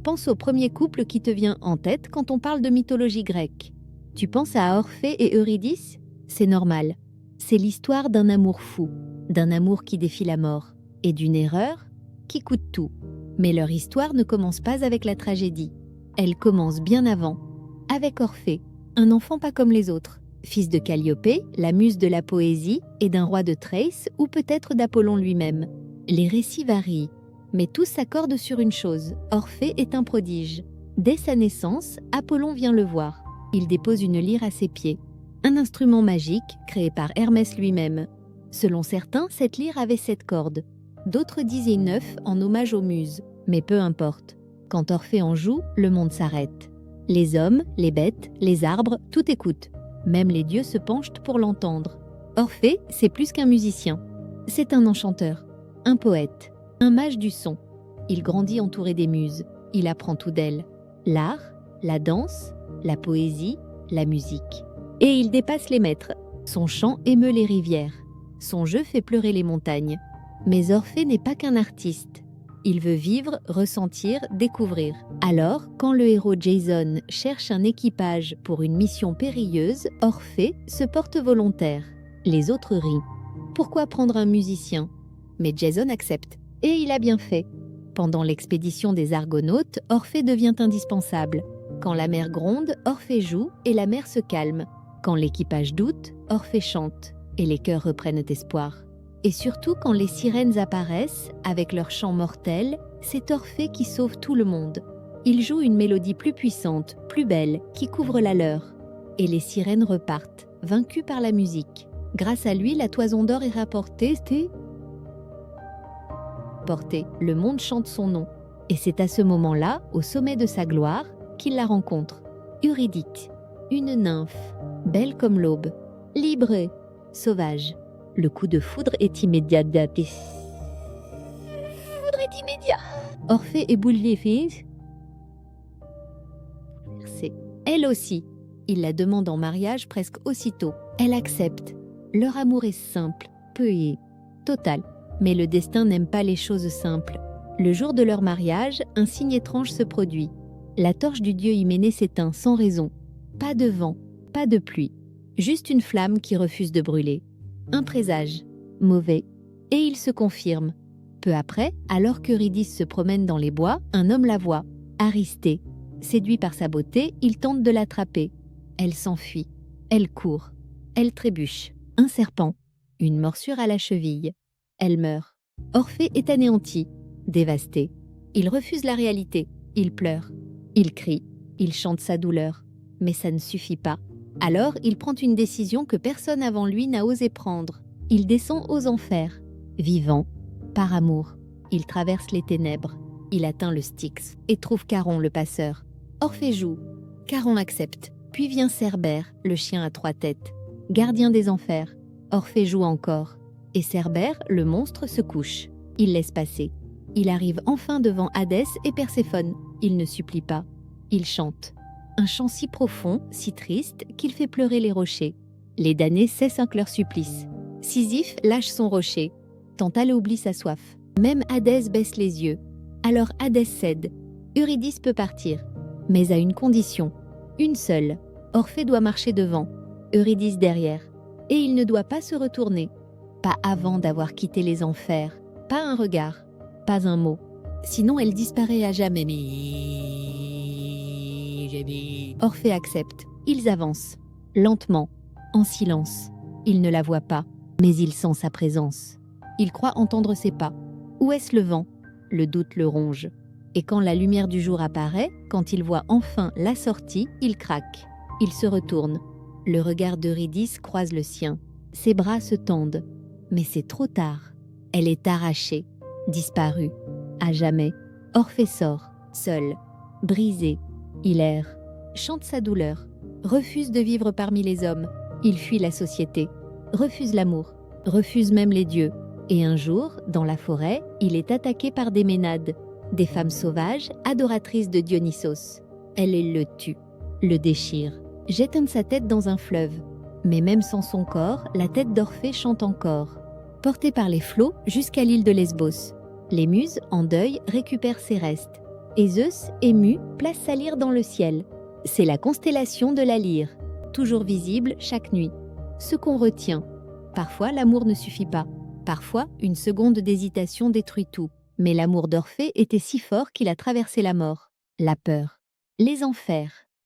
Pense au premier couple qui te vient en tête quand on parle de mythologie grecque. Tu penses à Orphée et Eurydice? C'est normal. C'est l'histoire d'un amour fou, d'un amour qui défie la mort, et d'une erreur qui coûte tout. Mais leur histoire ne commence pas avec la tragédie. Elle commence bien avant, avec Orphée, un enfant pas comme les autres, fils de Calliope, la muse de la poésie, et d'un roi de Thrace ou peut-être d'Apollon lui-même. Les récits varient, mais tous s'accordent sur une chose, Orphée est un prodige. Dès sa naissance, Apollon vient le voir. Il dépose une lyre à ses pieds, un instrument magique créé par Hermès lui-même. Selon certains, cette lyre avait 7 cordes. D'autres disaient 9 en hommage aux muses, mais peu importe. Quand Orphée en joue, le monde s'arrête. Les hommes, les bêtes, les arbres, tout écoute. Même les dieux se penchent pour l'entendre. Orphée, c'est plus qu'un musicien. C'est un enchanteur, un poète, un mage du son. Il grandit entouré des muses. Il apprend tout d'elles. L'art, la danse, la poésie, la musique. Et il dépasse les maîtres. Son chant émeut les rivières. Son jeu fait pleurer les montagnes. Mais Orphée n'est pas qu'un artiste. Il veut vivre, ressentir, découvrir. Alors, quand le héros Jason cherche un équipage pour une mission périlleuse, Orphée se porte volontaire. Les autres rient. Pourquoi prendre un musicien? Mais Jason accepte. Et il a bien fait. Pendant l'expédition des Argonautes, Orphée devient indispensable. Quand la mer gronde, Orphée joue et la mer se calme. Quand l'équipage doute, Orphée chante et les cœurs reprennent espoir. Et surtout quand les sirènes apparaissent, avec leur chant mortel, c'est Orphée qui sauve tout le monde. Il joue une mélodie plus puissante, plus belle, qui couvre la leur. Et les sirènes repartent, vaincues par la musique. Grâce à lui, la toison d'or est rapportée. Le monde chante son nom. Et c'est à ce moment-là, au sommet de sa gloire, qu'il la rencontre. Eurydice, une nymphe, belle comme l'aube, libre et sauvage. Le coup de foudre est immédiat. Orphée est bouleversée. Elle aussi. Il la demande en mariage presque aussitôt. Elle accepte. Leur amour est simple, peu et total. Mais le destin n'aime pas les choses simples. Le jour de leur mariage, un signe étrange se produit. La torche du dieu Hyménée s'éteint sans raison. Pas de vent, pas de pluie. Juste une flamme qui refuse de brûler. Un présage, mauvais, et il se confirme. Peu après, alors qu'Eurydice se promène dans les bois, un homme la voit, Aristée. Séduit par sa beauté, il tente de l'attraper. Elle s'enfuit, elle court, elle trébuche. Un serpent, une morsure à la cheville. Elle meurt. Orphée est anéanti, dévasté. Il refuse la réalité, il pleure, il crie, il chante sa douleur. Mais ça ne suffit pas. Alors, il prend une décision que personne avant lui n'a osé prendre. Il descend aux enfers. Vivant, par amour, il traverse les ténèbres. Il atteint le Styx et trouve Charon le passeur. Orphée joue. Charon accepte. Puis vient Cerbère, le chien à 3 têtes. Gardien des enfers. Orphée joue encore. Et Cerbère, le monstre, se couche. Il laisse passer. Il arrive enfin devant Hadès et Perséphone. Il ne supplie pas. Il chante. Un chant si profond, si triste, qu'il fait pleurer les rochers. Les damnés cessent leur supplice. Sisyphe lâche son rocher. Tantale oublie sa soif. Même Hadès baisse les yeux. Alors Hadès cède. Eurydice peut partir. Mais à une condition. Une seule. Orphée doit marcher devant. Eurydice derrière. Et il ne doit pas se retourner. Pas avant d'avoir quitté les enfers. Pas un regard. Pas un mot. Sinon elle disparaît à jamais. Orphée accepte. Ils avancent. Lentement. En silence. Il ne la voit pas. Mais il sent sa présence. Il croit entendre ses pas. Où est-ce le vent? Le doute le ronge. Et quand la lumière du jour apparaît, quand il voit enfin la sortie, il craque. Il se retourne. Le regard d'Eurydice croise le sien. Ses bras se tendent. Mais c'est trop tard. Elle est arrachée, disparue, à jamais. Orphée sort, seul, brisé. Il erre, chante sa douleur, refuse de vivre parmi les hommes. Il fuit la société, refuse l'amour, refuse même les dieux. Et un jour, dans la forêt, il est attaqué par des Ménades, des femmes sauvages, adoratrices de Dionysos. Elle le tue, le déchire, jette sa tête dans un fleuve. Mais même sans son corps, la tête d'Orphée chante encore. Portée par les flots jusqu'à l'île de Lesbos. Les muses, en deuil, récupèrent ses restes. Et Zeus, ému, place sa lyre dans le ciel. C'est la constellation de la lyre, toujours visible chaque nuit. Ce qu'on retient. Parfois, l'amour ne suffit pas. Parfois, une seconde d'hésitation détruit tout. Mais l'amour d'Orphée était si fort qu'il a traversé la mort, la peur, les enfers.